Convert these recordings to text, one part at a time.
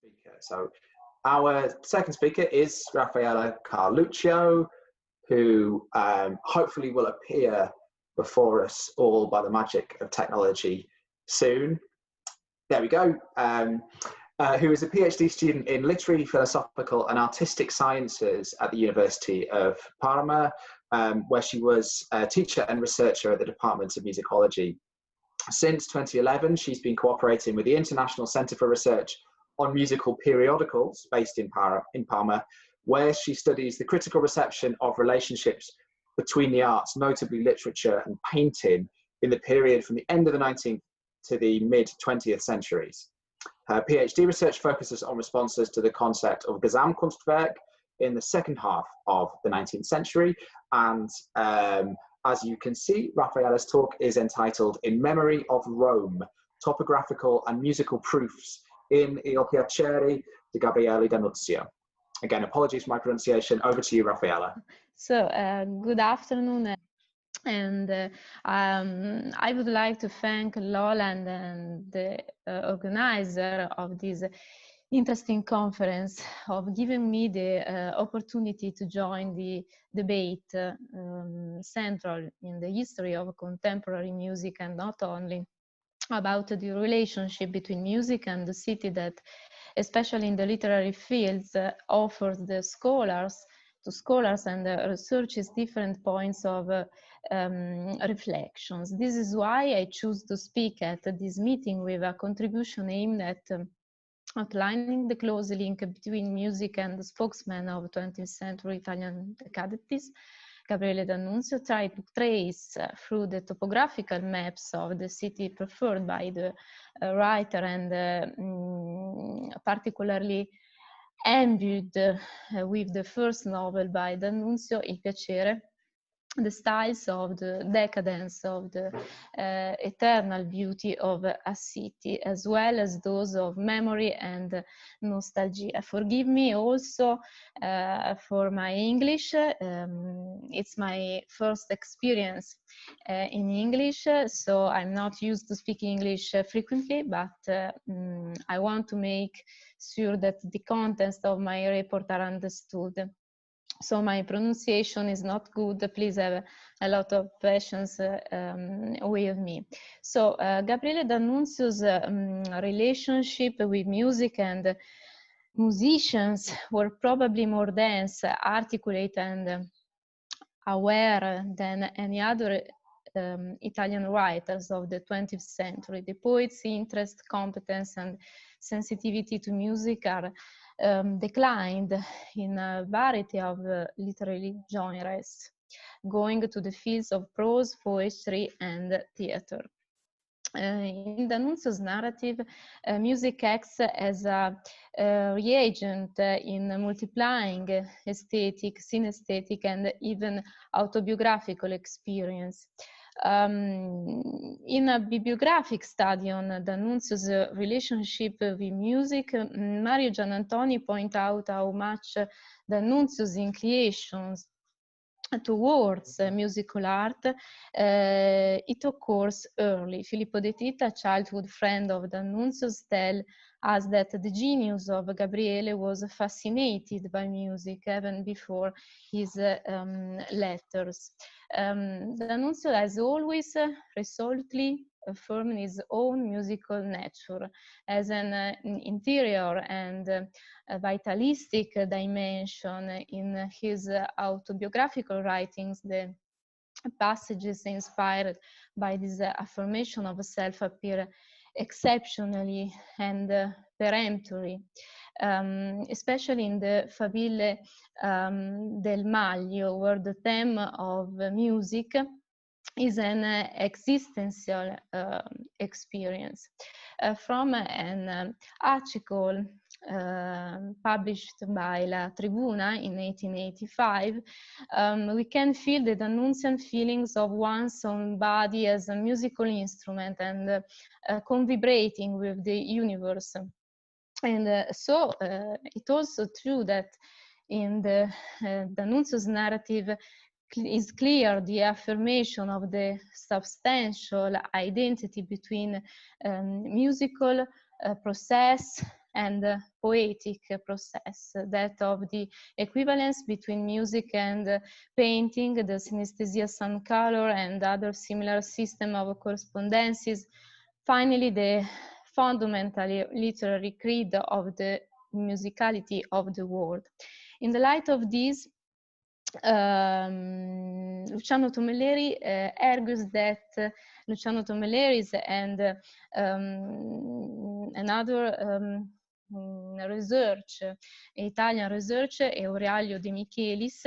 speaker. So our second speaker is Raffaella Carluccio, who hopefully will appear before us all by the magic of technology soon. There we go. Who is a PhD student in literary, philosophical and artistic sciences at the University of Parma, where she was a teacher and researcher at the Department of Musicology. Since 2011, she's been cooperating with the International Centre for Research on Musical Periodicals, based in Parma, where she studies the critical reception of relationships between the arts, notably literature and painting, in the period from the end of the 19th to the mid-20th centuries. Her PhD research focuses on responses to the concept of Gesamtkunstwerk in the second half of the 19th century. And as you can see, Raffaella's talk is entitled In Memory of Rome, Topographical and Musical Proofs in Il Piacere di Gabriele D'Annunzio. Again, apologies for my pronunciation. Over to you, Raffaella. So, good afternoon. And I would like to thank Lola and the organizer of this interesting conference of giving me the opportunity to join the debate central in the history of contemporary music, and not only about the relationship between music and the city that, especially in the literary fields, offers the scholars and researchers different points of reflections. This is why I choose to speak at this meeting with a contribution aimed at outlining the close link between music and the spokesman of 20th century Italian decadists, Gabriele D'Annunzio, tried to trace through the topographical maps of the city preferred by the writer, and particularly imbued with the first novel by Dannunzio, Il Piacere, the styles of the decadence of the eternal beauty of a city, as well as those of memory and nostalgia. Forgive me also for my English. It's my first experience in English, so I'm not used to speaking English frequently, but I want to make sure that the contents of my report are understood. So my pronunciation is not good. Please have a lot of patience with me. So Gabriele D'Annunzio's relationship with music and musicians were probably more dense, articulate, and aware than any other Italian writers of the 20th century. The poet's interest, competence, and sensitivity to music are declined in a variety of literary genres, going to the fields of prose, poetry, and theater. In Dannunzio's narrative, music acts as a reagent in multiplying aesthetic, synesthetic, and even autobiographical experience. In a bibliographic study on Dannunzio's relationship with music, Mario Giannantoni points out how much Dannunzio's inclinations towards musical art it occurs early. Filippo De Tita, a childhood friend of Dannunzio's, tells us that the genius of Gabriele was fascinated by music even before his letters. D'Annunzio has always resolutely affirmed his own musical nature as an interior and vitalistic dimension. In his autobiographical writings, the passages inspired by this affirmation of self appear exceptionally and peremptory, especially in the Faville del Maglio, where the theme of music is an existential experience. From an article published by La Tribuna in 1885, we can feel the D'Annunzian feelings of one's own body as a musical instrument and convibrating with the universe. And so it's also true that in the D'Annunzio's narrative is clear the affirmation of the substantial identity between musical process and poetic process, that of the equivalence between music and painting, the synesthesia sound color, and other similar system of correspondences. Finally, the fundamental literary creed of the musicality of the world. In the light of this, Luciano Tomelleri argues that Luciano Tomelleri and another research, Italian researcher, Aurelio De Michelis,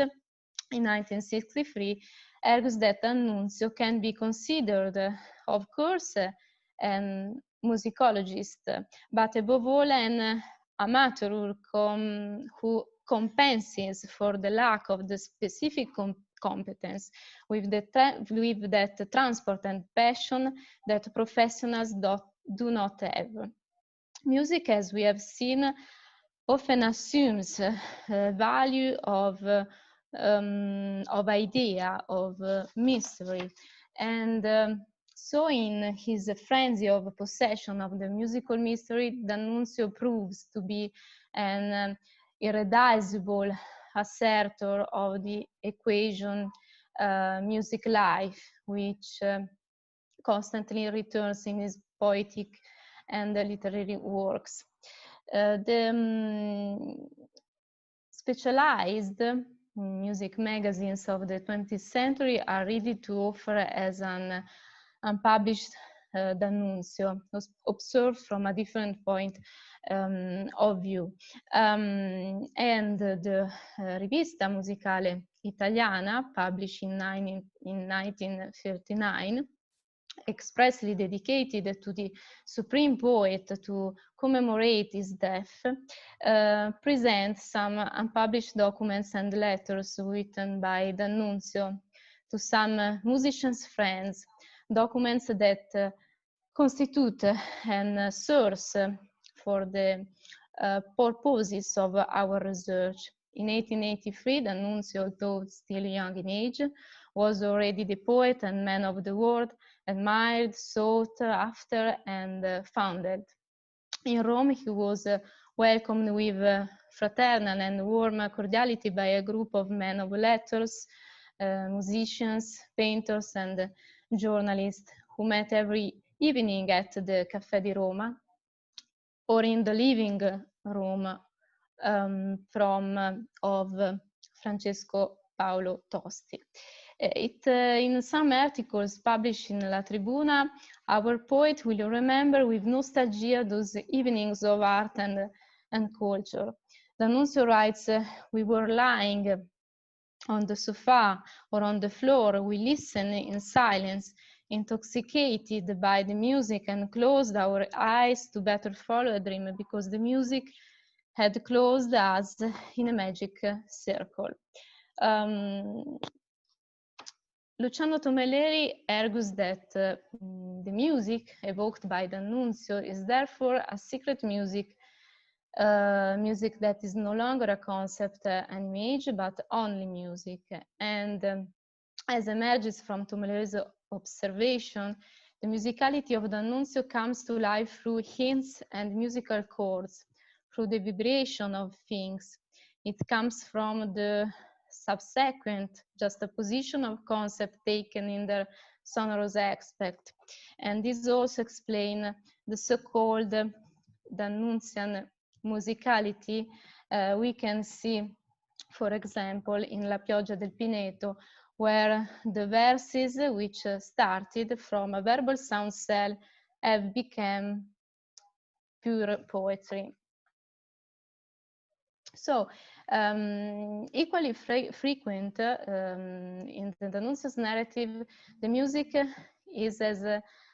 in 1963, argues that Dannunzio can be considered, of course, an musicologist, but above all an amateur who compensates for the lack of the specific competence with that transport and passion that professionals do not have. Music, as we have seen, often assumes value of idea, of mystery, and so in his frenzy of possession of the musical mystery, Dannunzio proves to be an irreducible assertor of the equation music life, which constantly returns in his poetic and literary works. The specialized music magazines of the 20th century are ready to offer as an unpublished Dannunzio, observed from a different point of view. And the Rivista Musicale Italiana, published in 1939, expressly dedicated to the supreme poet to commemorate his death, presents some unpublished documents and letters written by Dannunzio to some musicians' friends, documents that constitute a source for the purposes of our research. In 1883, Dannunzio, although still young in age, was already the poet and man of the world, admired, sought after, and founded. In Rome, he was welcomed with fraternal and warm cordiality by a group of men of letters, musicians, painters, and journalists who met every evening at the Caffè di Roma or in the living room of Francesco Paolo Tosti. In some articles published in La Tribuna, our poet will remember with nostalgia those evenings of art and culture. Dannunzio writes, "We were lying on the sofa or on the floor. We listened in silence, intoxicated by the music, and closed our eyes to better follow a dream because the music had closed us in a magic circle." Luciano Tomelleri argues that the music evoked by Dannunzio is therefore a secret music, music that is no longer a concept, an image, but only music. And as emerges from Tomelleri's observation, the musicality of Dannunzio comes to life through hints and musical chords, through the vibration of things. It comes from the subsequent juxtaposition of concepts taken in their sonorous aspect. And this also explains the so-called Dannunzian musicality we can see, for example, in La Pioggia del Pineto, where the verses which started from a verbal sound cell have become pure poetry. So, equally frequent in the Dannunzio's narrative, the music is as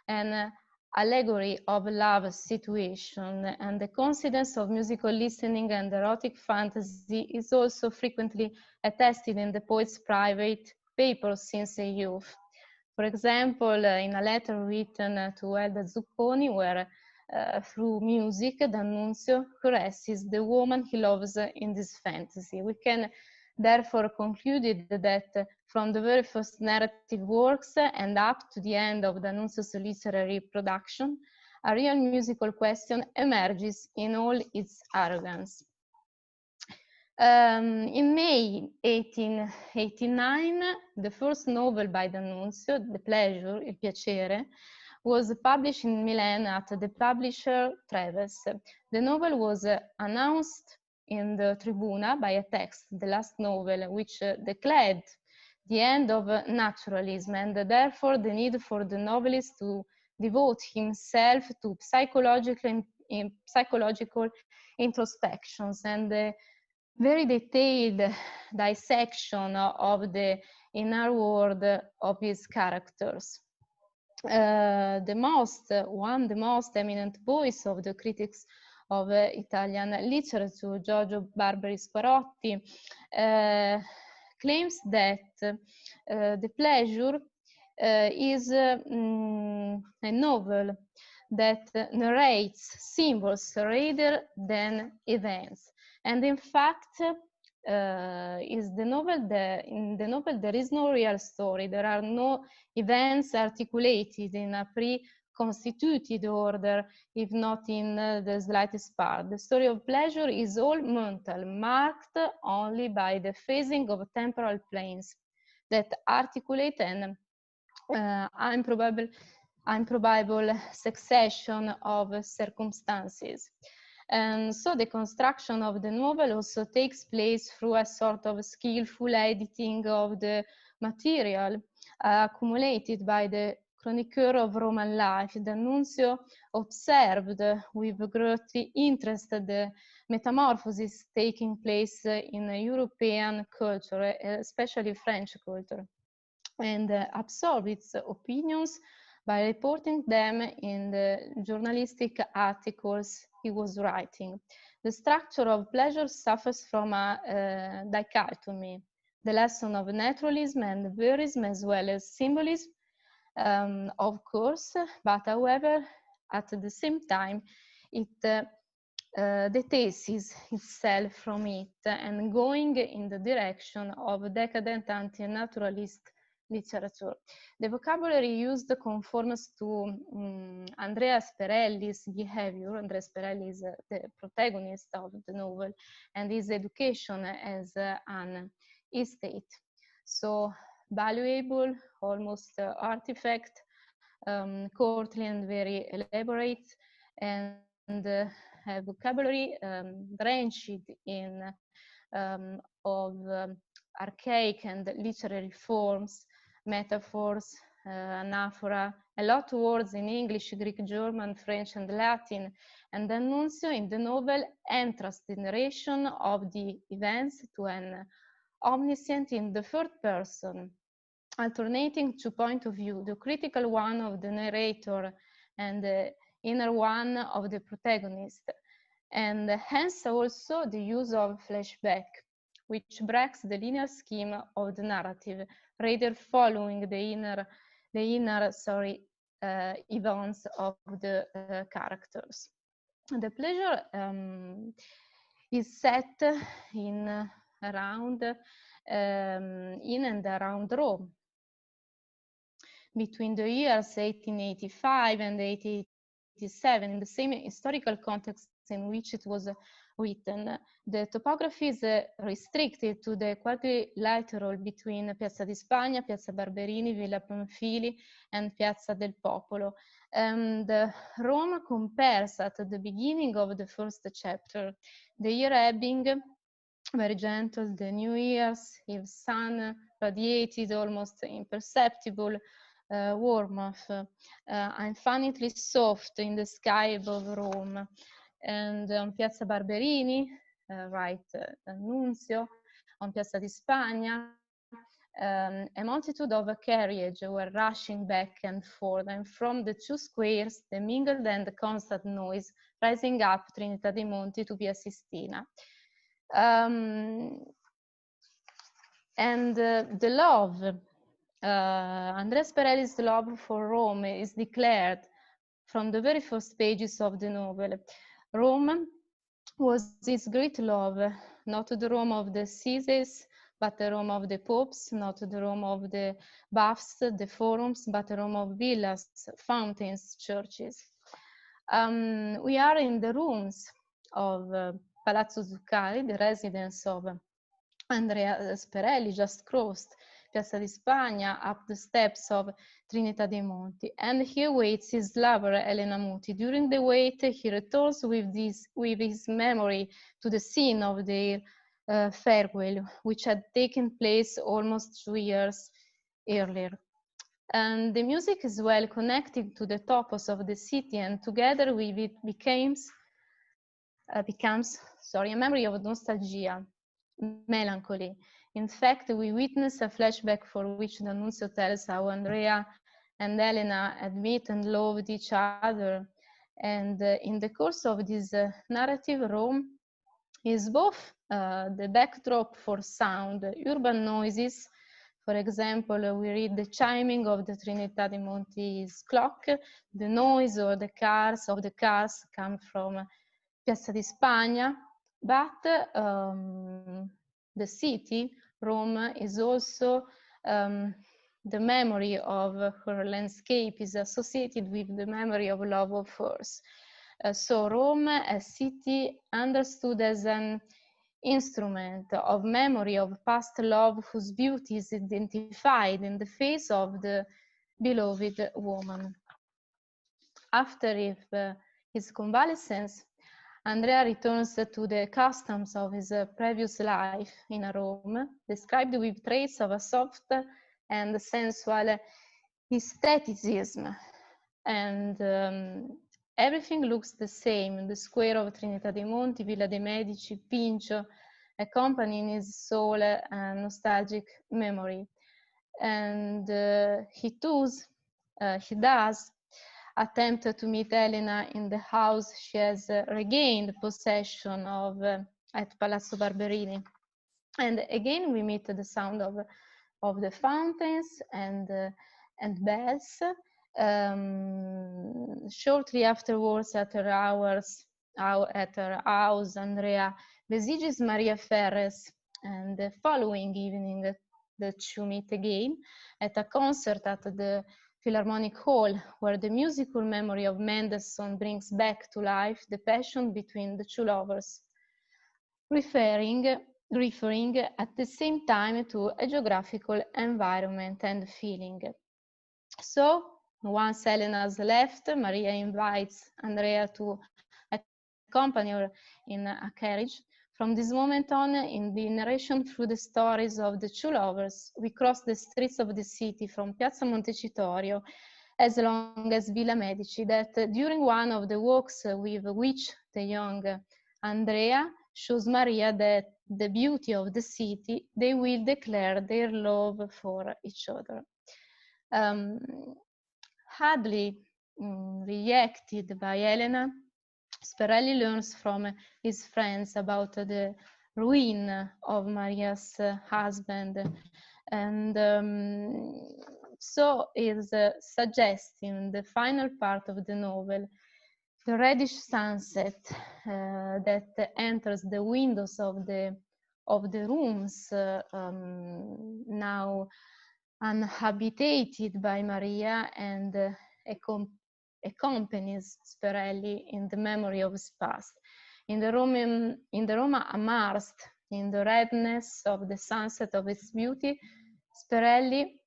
an allegory of love situation, and the coincidence of musical listening and erotic fantasy is also frequently attested in the poet's private papers since youth. For example, in a letter written to Elda Zucconi, where through music, Dannunzio caresses the woman he loves in this fantasy. We can therefore conclude that from the very first narrative works and up to the end of Dannunzio's literary production, a real musical question emerges in all its arrogance. In May 1889, the first novel by Dannunzio, The Pleasure, Il Piacere, was published in Milan at the publisher Treves. The novel was announced in the Tribuna by a text, the last novel, which declared the end of naturalism and therefore the need for the novelist to devote himself to psychological introspections and the very detailed dissection of the inner world of his characters. The most eminent voice of the critics of Italian literature, Giorgio Barberi Squarotti, claims that The Pleasure is a novel that narrates symbols rather than events. And in fact, in the novel there is no real story. There are no events articulated in a pre-constituted order, if not in the slightest part. The story of pleasure is all mental, marked only by the phasing of temporal planes that articulate an improbable succession of circumstances. And so the construction of the novel also takes place through a sort of skillful editing of the material accumulated by the chronicler of Roman life. Dannunzio observed with great interest the metamorphosis taking place in European culture, especially French culture, and absorbed its opinions by reporting them in the journalistic articles he was writing. The structure of pleasure suffers from a dichotomy, the lesson of naturalism and verism as well as symbolism, of course, but however, at the same time, it detaches itself from it and going in the direction of decadent anti-naturalist literature. The vocabulary used conforms to Andrea Sperelli's behavior. Andrea Sperelli is the protagonist of the novel, and his education as an estate. So valuable, almost artifact, courtly and very elaborate, and a vocabulary drenched in of archaic and literary forms, metaphors, anaphora, a lot of words in English, Greek, German, French, and Latin. And Dannunzio in the novel entrusts the narration of the events to an omniscient in the third person, alternating two points of view, the critical one of the narrator and the inner one of the protagonist, and hence also the use of flashback, which breaks the linear scheme of the narrative, rather following the inner events of the characters. The pleasure is set in and around Rome, between the years 1885 and 1887, in the same historical context in which it was written. The topography is restricted to the quadrilateral between Piazza di Spagna, Piazza Barberini, Villa Pamphili, and Piazza del Popolo. And Rome compares at the beginning of the first chapter the year ebbing, very gentle, the New Year's Eve sun radiated, almost imperceptible warmth, infinitely soft in the sky above Rome. And on Piazza Barberini, Dannunzio, on Piazza di Spagna, a multitude of carriages were rushing back and forth, and from the two squares, the mingled and constant noise rising up Trinità dei Monti to Via Sistina. And the love, Andrea Sperelli's love for Rome is declared from the very first pages of the novel. Rome was his great love, not the Rome of the Caesars, but the Rome of the popes, not the Rome of the baths, the forums, but the Rome of villas, fountains, churches. We are in the rooms of Palazzo Zuccari, the residence of Andrea Sperelli, just crossed Piazza di Spagna, up the steps of Trinità dei Monti, and he waits his lover Elena Muti. During the wait, he returns with his memory to the scene of their farewell, which had taken place almost 2 years earlier. And the music is well connected to the topos of the city, and together with it becomes a memory of nostalgia, melancholy. In fact, we witness a flashback for which Dannunzio tells how Andrea and Elena had met and loved each other. And in the course of this narrative, Rome is both the backdrop for sound, urban noises. For example, we read the chiming of the Trinità dei Monti's clock. The noise of the cars come from Piazza di Spagna, but the city, Rome, is also the memory of her landscape is associated with the memory of love of hers. So Rome, a city understood as an instrument of memory of past love whose beauty is identified in the face of the beloved woman. After his convalescence, Andrea returns to the customs of his previous life in Rome, described with traits of a soft and sensual aestheticism. And everything looks the same in the square of Trinità dei Monti, Villa dei Medici, Pincio, accompanying his soul and nostalgic memory. And he does attempt to meet Elena in the house she has regained possession of at Palazzo Barberini. And again, we meet the sound of the fountains and bells. Shortly afterwards, at her house, Andrea besiges Maria Ferres, and the following evening, the two meet again at a concert at the Philharmonic Hall, where the musical memory of Mendelssohn brings back to life the passion between the two lovers, referring at the same time to a geographical environment and feeling. So, once Elena's left, Maria invites Andrea to accompany her in a carriage. From this moment on, in the narration through the stories of the two lovers, we cross the streets of the city from Piazza Montecitorio as long as Villa Medici, that during one of the walks with which the young Andrea shows Maria that the beauty of the city, they will declare their love for each other. Hardly reacted by Elena, Sperelli learns from his friends about the ruin of Maria's husband, and so is suggesting the final part of the novel, the reddish sunset that enters the windows of the rooms now uninhabited by Maria, and accompanies Sperelli in the memory of his past. In the Roma immersed in the redness of the sunset of its beauty, Sperelli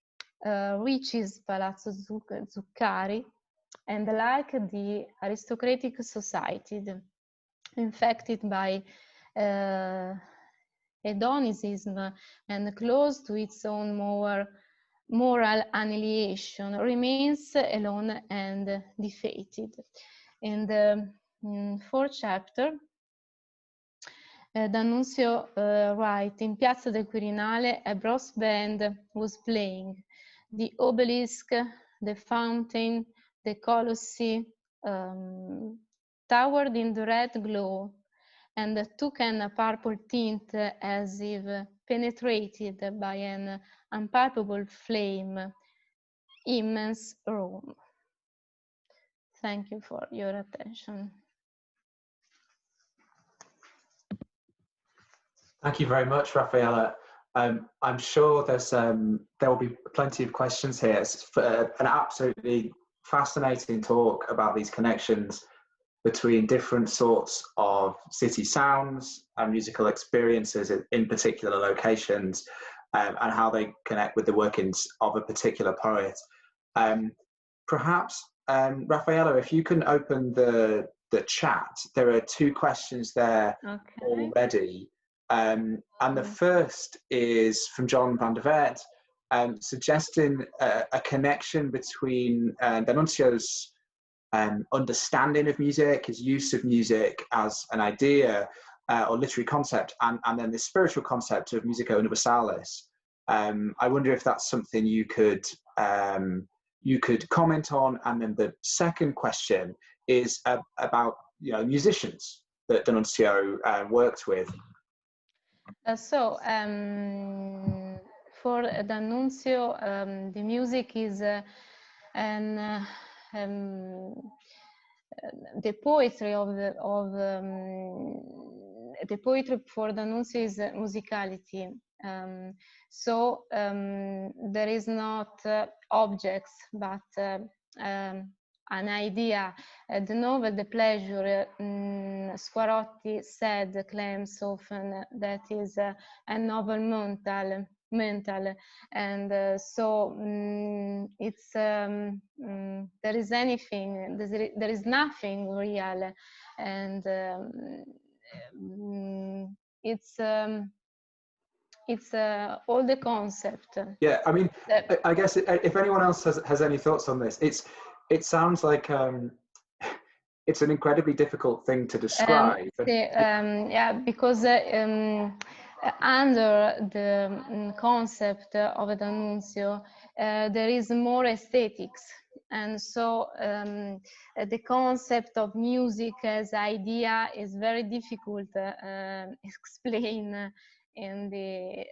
reaches Palazzo Zuccari, and like the aristocratic society infected by hedonicism and close to its own moral annihilation, remains alone and defeated. In the fourth chapter, Dannunzio writes, in Piazza del Quirinale, a brass band was playing. The obelisk, the fountain, the colossi towered in the red glow and took a purple tint as if penetrated by an unpalpable flame. Immense Rome. Thank you for your attention. Thank you very much, Raffaella. I'm sure there will be plenty of questions here. It's an absolutely fascinating talk about these connections between different sorts of city sounds and musical experiences in particular locations, and how they connect with the workings of a particular poet. Perhaps, Raffaella, if you can open the chat, there are two questions there already. And the first is from John van der Vet, suggesting a connection between Dannunzio's understanding of music, his use of music as an idea or literary concept, and then the spiritual concept of musica universalis. I wonder if that's something you could comment on. And then the second question is about musicians that Dannunzio worked with. For Dannunzio, the music is the poetry the poetry for Dannunzio is musicality. There is not objects, but an idea. The novel, The Pleasure, Squarotti said, claims often that is a novel mental, and it's there is nothing real, and it's all the concept. Yeah, I mean, I guess if anyone else has any thoughts on this, it sounds like it's an incredibly difficult thing to describe. Yeah, because under the concept of Dannunzio, there is more aesthetics, and so the concept of music as idea is very difficult to explain in the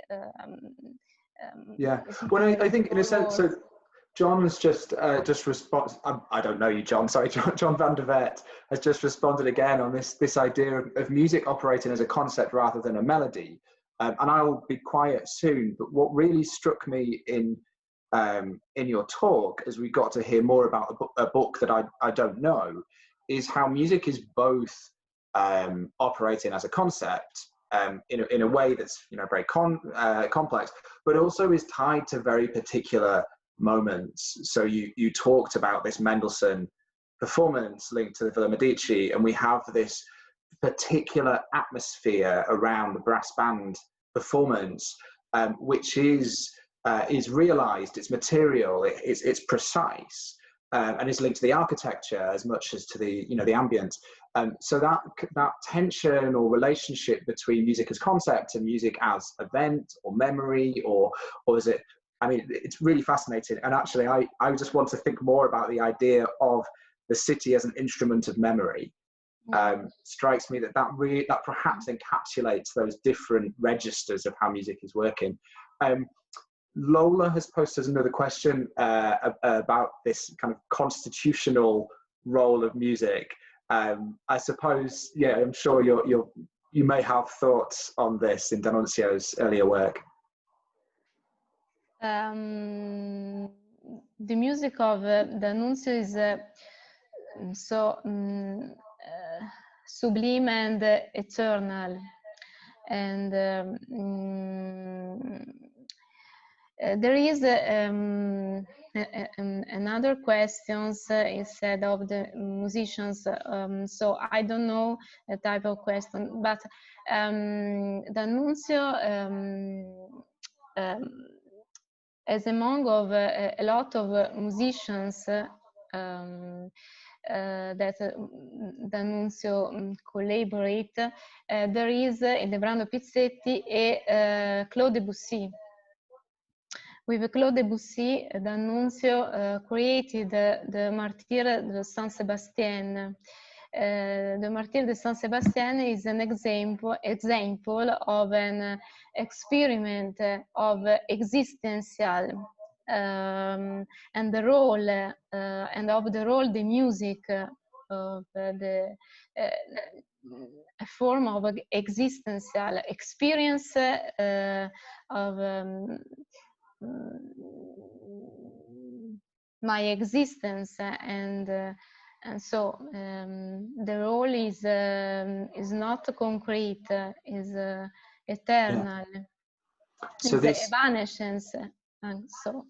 well, I think in a sense, so John's just responded. I don't know you, John. Sorry, John van der Vet has just responded again on this idea of music operating as a concept rather than a melody. And I'll be quiet soon. But what really struck me in your talk, as we got to hear more about a book that I don't know, is how music is both operating as a concept in a way that's very complex, but also is tied to very particular moments. So you talked about this Mendelssohn performance linked to the Villa Medici, and we have this particular atmosphere around the brass band performance, which is realized, it's material, it's precise, and is linked to the architecture as much as to the the ambient. So that tension or relationship between music as concept and music as event or memory, or is it? I mean, it's really fascinating. And actually, I just want to think more about the idea of the city as an instrument of memory. Strikes me that perhaps encapsulates those different registers of how music is working. Lola has posted another question about this kind of constitutional role of music. I suppose, yeah, I'm sure you may have thoughts on this in Dannunzio's earlier work. The music of Dannunzio is so sublime and eternal, and there is another questions instead of the musicians. So I don't know the type of question, but Dannunzio as among of a lot of musicians that Dannunzio collaborate, there is in the brand of Pizzetti a Claude Debussy. With Claude Debussy, Dannunzio created the Martyr de Saint-Sébastien. The Martyr de Saint-Sébastien is an example of an experiment of existential and the role the music of the a form of existential experience of my existence, and And so the role is not concrete, is eternal. Yeah. So it's evanescence, and so.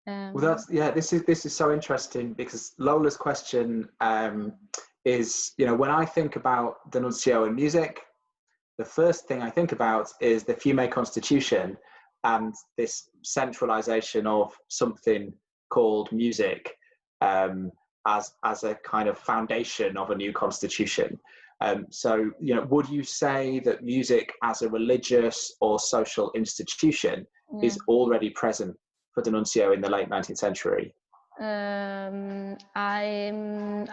Well, this is so interesting, because Lola's question is, when I think about Dannunzio in music, the first thing I think about is the Fiume Constitution and this centralization of something called music as a kind of foundation of a new constitution. So, would you say that music as a religious or social institution is already present for Dannunzio in the late 19th century?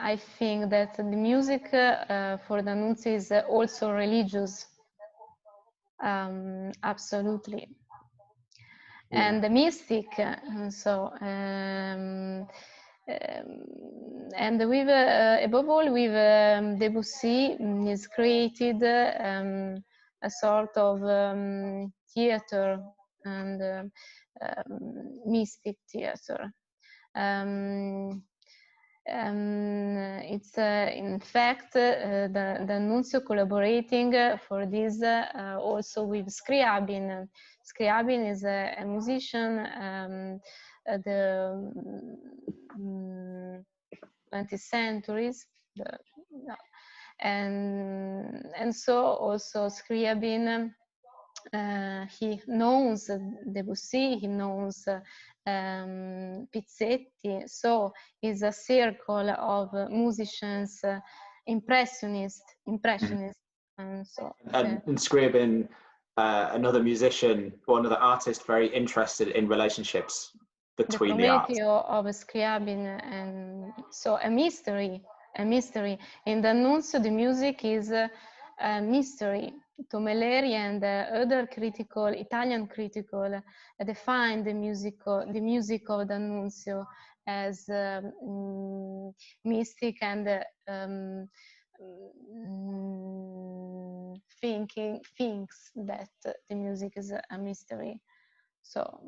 I think that the music for Dannunzio is also religious. Absolutely. And the mystic, and with above all with Debussy is created a sort of theater and mystic theater. It's in fact the Dannunzio collaborating for this also with Scriabin. Scriabin is a musician the 20th centuries, and so also Scriabin. He knows Debussy, he knows Pizzetti, so it's a circle of musicians, impressionists, and so. And Scriabin, another musician, or another artist, very interested in relationships between the arts. Of Scriabin, and so a mystery. In Dannunzio, the music is a mystery. Tomeleri and other Italian critical define the music of Dannunzio as mystic and thinks that the music is a mystery. So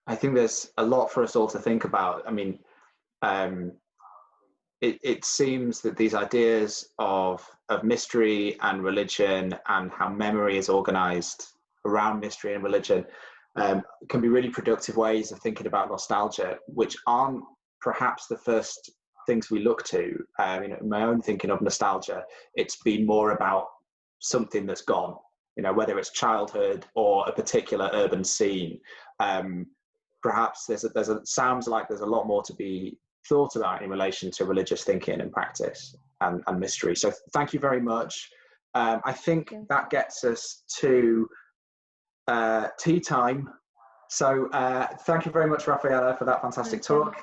I think there's a lot for us all to think about. I mean, it seems that these ideas of mystery and religion, and how memory is organized around mystery and religion, can be really productive ways of thinking about nostalgia, which aren't perhaps the first things we look to. In my own thinking of nostalgia, it's been more about something that's gone, whether it's childhood or a particular urban scene. Perhaps sounds like there's a lot more to be thought about in relation to religious thinking and practice and mystery. So thank you very much. I think that gets us to tea time. So thank you very much, Raffaella, for that fantastic talk.